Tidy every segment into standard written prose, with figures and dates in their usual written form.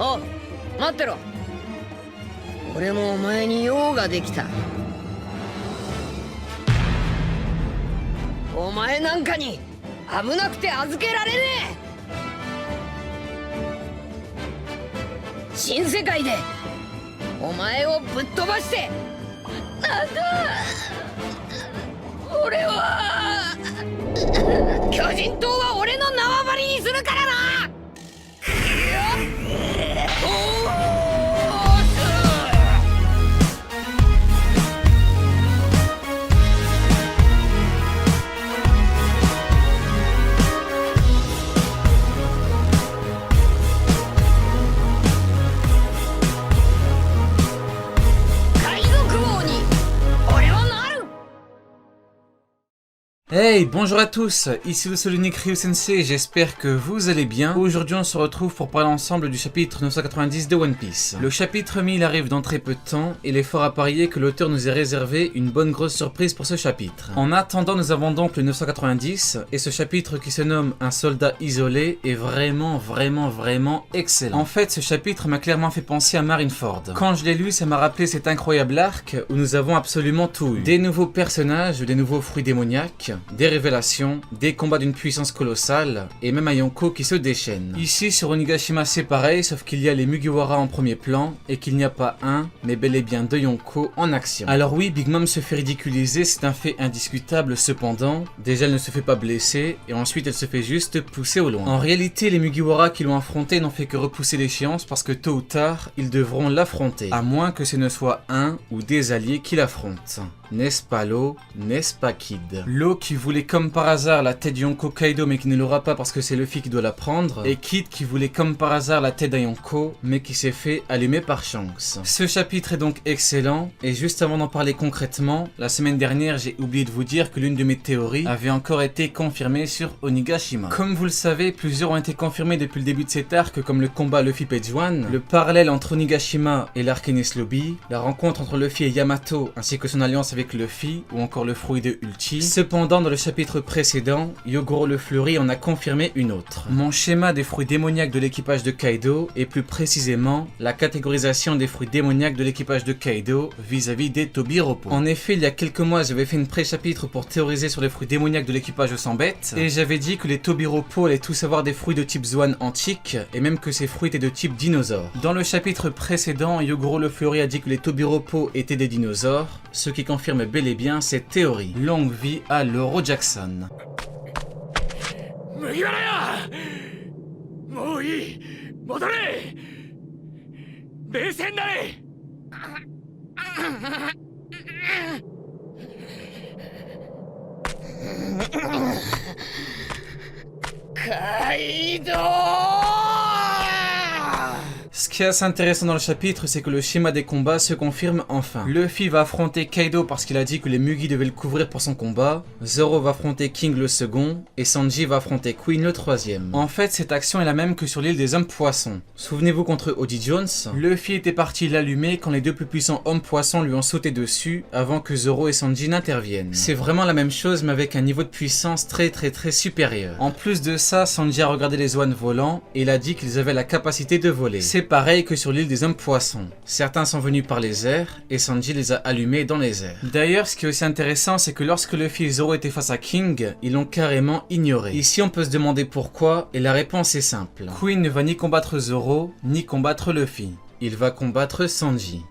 おう、待ってろ。俺もお前に用ができた。お前なんかに危なくて預けられねえ。新世界でお前をぶっ飛ばして。なんだ、俺は巨人島は俺の縄張りにするからな。Hey, bonjour à tous, ici le seul unique Ryu Sensei, j'espère que vous allez bien. Aujourd'hui on se retrouve pour parler ensemble du chapitre 990 de One Piece. Le chapitre 1000 arrive dans très peu de temps, et il est fort à parier que l'auteur nous ait réservé une bonne grosse surprise pour ce chapitre. En attendant, nous avons donc le 990, et ce chapitre qui se nomme Un soldat isolé est vraiment excellent. En fait, ce chapitre m'a clairement fait penser à Marineford. Quand je l'ai lu, ça m'a rappelé cet incroyable arc où nous avons absolument tout eu. Des nouveaux personnages, des nouveaux fruits démoniaques, des révélations, des combats d'une puissance colossale, et même un Yonko qui se déchaîne. Ici sur Onigashima c'est pareil, sauf qu'il y a les Mugiwara en premier plan, et qu'il n'y a pas un, mais bel et bien deux Yonko en action. Alors oui, Big Mom se fait ridiculiser, c'est un fait indiscutable cependant. Déjà elle ne se fait pas blesser, et ensuite elle se fait juste pousser au loin. En réalité, les Mugiwara qui l'ont affronté n'ont fait que repousser l'échéance parce que tôt ou tard, ils devront l'affronter. À moins que ce ne soit un ou des alliés qui l'affrontent. N'est-ce pas Law? N'est-ce pas Kid? Law qui voulait comme par hasard la tête de Yonko Kaido mais qui ne l'aura pas parce que c'est Luffy qui doit la prendre. Et Kid qui voulait comme par hasard la tête d'un Yonko mais qui s'est fait allumer par Shanks. Ce chapitre est donc excellent, et juste avant d'en parler concrètement, la semaine dernière j'ai oublié de vous dire que l'une de mes théories avait encore été confirmée sur Onigashima. Comme vous le savez, plusieurs ont été confirmés depuis le début de cet arc, comme le combat Luffy Page 1, le parallèle entre Onigashima et l'arc Enies Lobby, la rencontre entre Luffy et Yamato ainsi que son alliance avec Luffy, ou encore le fruit de Ulti. Cependant, dans le chapitre précédent, Yogoro le Fleuri en a confirmé une autre. Mon schéma des fruits démoniaques de l'équipage de Kaido, et plus précisément, la catégorisation des fruits démoniaques de l'équipage de Kaido vis-à-vis des Tobiropo. En effet, il y a quelques mois, j'avais fait une pré-chapitre pour théoriser sur les fruits démoniaques de l'équipage de 100 bêtes, et j'avais dit que les Tobiropo allaient tous avoir des fruits de type Zoan antique, et même que ces fruits étaient de type dinosaure. Dans le chapitre précédent, Yogoro le Fleuri a dit que les Tobiropo étaient des dinosaures, ce qui confirme bel et bien cette théorie. Longue vie à Lauro Jackson. Kaido! Ce qui est assez intéressant dans le chapitre, c'est que le schéma des combats se confirme enfin. Luffy va affronter Kaido parce qu'il a dit que les Mugi devaient le couvrir pour son combat, Zoro va affronter King le second, et Sanji va affronter Queen le troisième. En fait, cette action est la même que sur l'île des hommes poissons. Souvenez-vous contre Oji Jones, Luffy était parti l'allumer quand les deux plus puissants hommes poissons lui ont sauté dessus avant que Zoro et Sanji n'interviennent. C'est vraiment la même chose mais avec un niveau de puissance très supérieur. En plus de ça, Sanji a regardé les Zoan volants et il a dit qu'ils avaient la capacité de voler. C'est pareil que sur l'île des hommes poissons. Certains sont venus par les airs et Sanji les a allumés dans les airs. D'ailleurs, ce qui est aussi intéressant, c'est que lorsque Luffy et Zoro étaient face à King, ils l'ont carrément ignoré. Ici, on peut se demander pourquoi, et la réponse est simple. Queen ne va ni combattre Zoro, ni combattre Luffy. Il va combattre Sanji.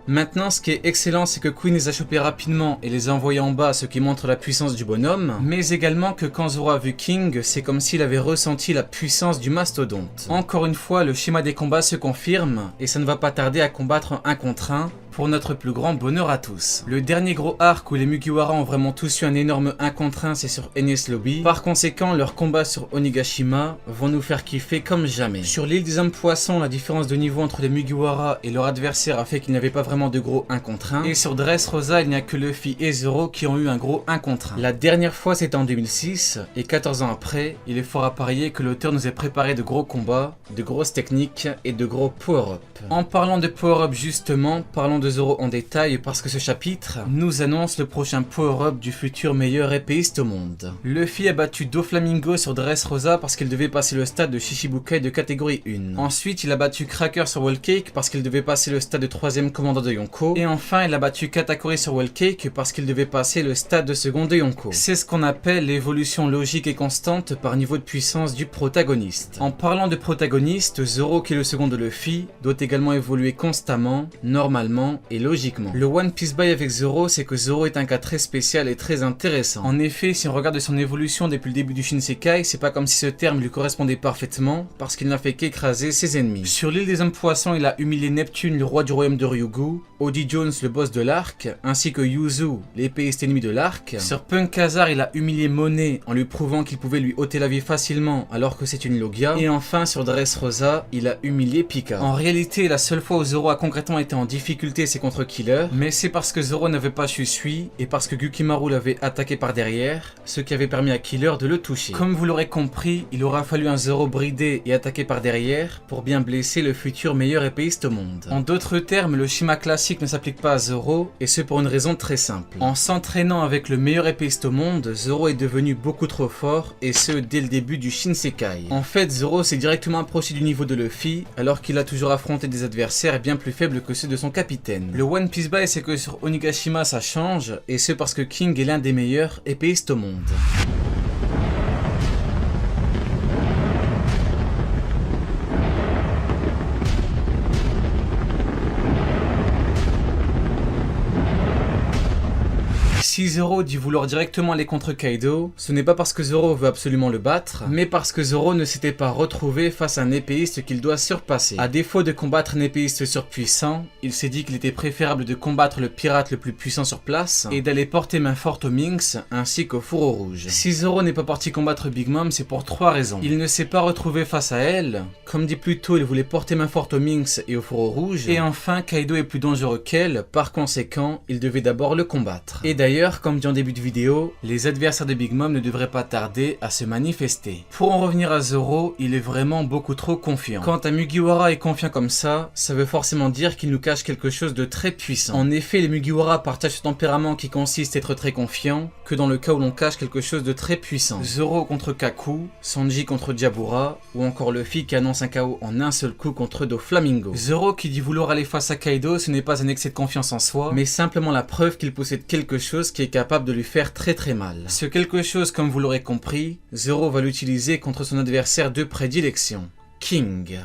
Maintenant, ce qui est excellent, c'est que Queen les a chopés rapidement et les a envoyés en bas, ce qui montre la puissance du bonhomme, mais également que quand Zoro a vu King, c'est comme s'il avait ressenti la puissance du mastodonte. Encore une fois, le schéma des combats se confirme, et ça ne va pas tarder à combattre un contre un, pour notre plus grand bonheur à tous. Le dernier gros arc où les Mugiwara ont vraiment tous eu un énorme 1 contre 1, c'est sur Enies Lobby. Par conséquent, leurs combats sur Onigashima vont nous faire kiffer comme jamais. Sur l'île des hommes poissons, la différence de niveau entre les Mugiwara et leur adversaire a fait qu'il n'y avait pas vraiment de gros 1 contre 1. Et sur Dressrosa, il n'y a que Luffy et Zoro qui ont eu un gros 1 contre 1. La dernière fois, c'était en 2006, et 14 ans après, il est fort à parier que l'auteur nous ait préparé de gros combats, de grosses techniques et de gros power-up. En parlant de power-up justement, parlons de Zoro en détail parce que ce chapitre nous annonce le prochain power-up du futur meilleur épéiste au monde. Luffy a battu Doflamingo sur Dressrosa parce qu'il devait passer le stade de Shichibukai de catégorie 1. Ensuite, il a battu Cracker sur Whole Cake parce qu'il devait passer le stade de 3ème commandant de Yonko. Et enfin, il a battu Katakuri sur Whole Cake parce qu'il devait passer le stade de second de Yonko. C'est ce qu'on appelle l'évolution logique et constante par niveau de puissance du protagoniste. En parlant de protagoniste, Zoro, qui est le second de Luffy, doit également évoluer constamment, normalement et logiquement. Le One Piece bail avec Zoro, c'est que Zoro est un cas très spécial et très intéressant. En effet, si on regarde son évolution depuis le début du Shinsekai, c'est pas comme si ce terme lui correspondait parfaitement, parce qu'il n'a fait qu'écraser ses ennemis. Sur l'île des hommes poissons, il a humilié Neptune, le roi du royaume de Ryugu, Oddie Jones, le boss de l'arc, ainsi que Yuzu, l'épéiste ennemi de l'arc. Sur Punk Hazard, il a humilié Monet en lui prouvant qu'il pouvait lui ôter la vie facilement alors que c'est une Logia. Et enfin, sur Dressrosa, il a humilié Pika. En réalité, la seule fois où Zoro a concrètement été en difficulté, c'est contre Killer, mais c'est parce que Zoro n'avait pas Shusui et parce que Gukimaru l'avait attaqué par derrière, ce qui avait permis à Killer de le toucher. Comme vous l'aurez compris, il aura fallu un Zoro bridé et attaqué par derrière pour bien blesser le futur meilleur épéiste au monde. En d'autres termes, le schéma classique ne s'applique pas à Zoro, et ce pour une raison très simple. En s'entraînant avec le meilleur épéiste au monde, Zoro est devenu beaucoup trop fort, et ce dès le début du Shinsekai. En fait, Zoro s'est directement approché du niveau de Luffy, alors qu'il a toujours affronté des adversaires bien plus faibles que ceux de son capitaine. Le One Piece bail, c'est que sur Onigashima ça change, et ce parce que King est l'un des meilleurs épéistes au monde. Si Zoro dit vouloir directement aller contre Kaido, ce n'est pas parce que Zoro veut absolument le battre, mais parce que Zoro ne s'était pas retrouvé face à un épéiste qu'il doit surpasser. À défaut de combattre un épéiste surpuissant, il s'est dit qu'il était préférable de combattre le pirate le plus puissant sur place et d'aller porter main forte au Minx ainsi qu'au Fourreau Rouge. Si Zoro n'est pas parti combattre Big Mom, c'est pour 3 raisons. Il ne s'est pas retrouvé face à elle, comme dit plus tôt, il voulait porter main forte au Minx et au Fourreau Rouge, et enfin Kaido est plus dangereux qu'elle, par conséquent, il devait d'abord le combattre. Et d'ailleurs, comme dit en début de vidéo, les adversaires de Big Mom ne devraient pas tarder à se manifester. Pour en revenir à Zoro, il est vraiment beaucoup trop confiant. Quand un Mugiwara est confiant comme ça veut forcément dire qu'il nous cache quelque chose de très puissant. En effet, les Mugiwara partagent ce tempérament qui consiste à être très confiant, que dans le cas où l'on cache quelque chose de très puissant. Zoro contre Kaku, Sanji contre Diabura, ou encore Luffy qui annonce un KO en un seul coup contre Doflamingo. Zoro qui dit vouloir aller face à Kaido, ce n'est pas un excès de confiance en soi, mais simplement la preuve qu'il possède quelque chose qui est capable de lui faire très très mal. Ce quelque chose, comme vous l'aurez compris, Zoro va l'utiliser contre son adversaire de prédilection, King.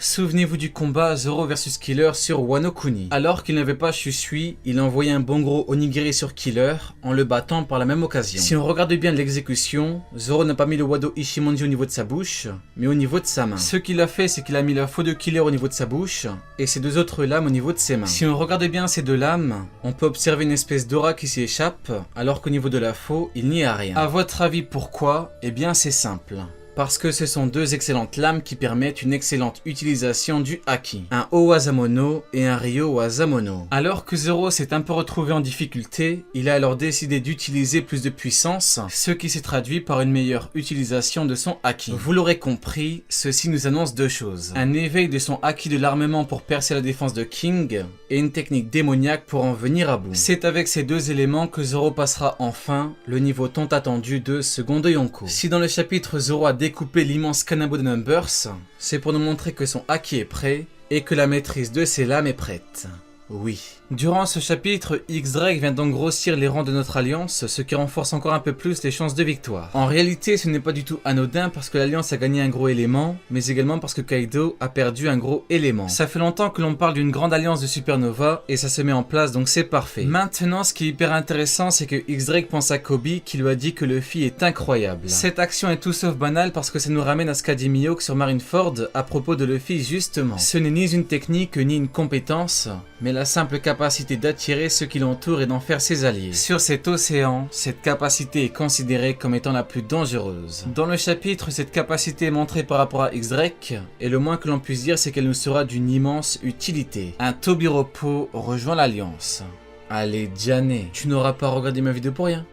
Souvenez-vous du combat Zoro vs Killer sur Wano Kuni. Alors qu'il n'avait pas Shusui, il a envoyé un bon gros onigiri sur Killer en le battant par la même occasion. Si on regarde bien l'exécution, Zoro n'a pas mis le Wado Ichimonji au niveau de sa bouche, mais au niveau de sa main. Ce qu'il a fait, c'est qu'il a mis la faux de Killer au niveau de sa bouche et ses 2 autres lames au niveau de ses mains. Si on regarde bien ces 2 lames, on peut observer une espèce d'aura qui s'y échappe, alors qu'au niveau de la faux, il n'y a rien. À votre avis, pourquoi? Eh bien, c'est simple. Parce que ce sont 2 excellentes lames qui permettent une excellente utilisation du Haki. Un Owazamono et un Ryo Wazamono. Alors que Zoro s'est un peu retrouvé en difficulté, il a alors décidé d'utiliser plus de puissance, ce qui s'est traduit par une meilleure utilisation de son Haki. Vous l'aurez compris, ceci nous annonce 2 choses. Un éveil de son Haki de l'armement pour percer la défense de King, et une technique démoniaque pour en venir à bout. C'est avec ces 2 éléments que Zoro passera enfin le niveau tant attendu de Second de Yonko. Si dans le chapitre Zoro a découpé l'immense Kanabo de Numbers, c'est pour nous montrer que son Haki est prêt et que la maîtrise de ses lames est prête. Oui. Durant ce chapitre, X-Drake vient donc grossir les rangs de notre alliance, ce qui renforce encore un peu plus les chances de victoire. En réalité, ce n'est pas du tout anodin parce que l'alliance a gagné un gros élément, mais également parce que Kaido a perdu un gros élément. Ça fait longtemps que l'on parle d'une grande alliance de supernova et ça se met en place, donc c'est parfait. Maintenant, ce qui est hyper intéressant, c'est que X-Drake pense à Kobe qui lui a dit que Luffy est incroyable. Cette action est tout sauf banale parce que ça nous ramène à ce qu'a dit Mihawk sur Marineford à propos de Luffy justement. Ce n'est ni une technique ni une compétence, mais la la simple capacité d'attirer ceux qui l'entourent et d'en faire ses alliés. Sur cet océan, cette capacité est considérée comme étant la plus dangereuse. Dans le chapitre, cette capacité est montrée par rapport à X-Drake, et le moins que l'on puisse dire c'est qu'elle nous sera d'une immense utilité. Un Tobiropo rejoint l'Alliance. Allez, Diane, tu n'auras pas regardé ma vidéo pour rien.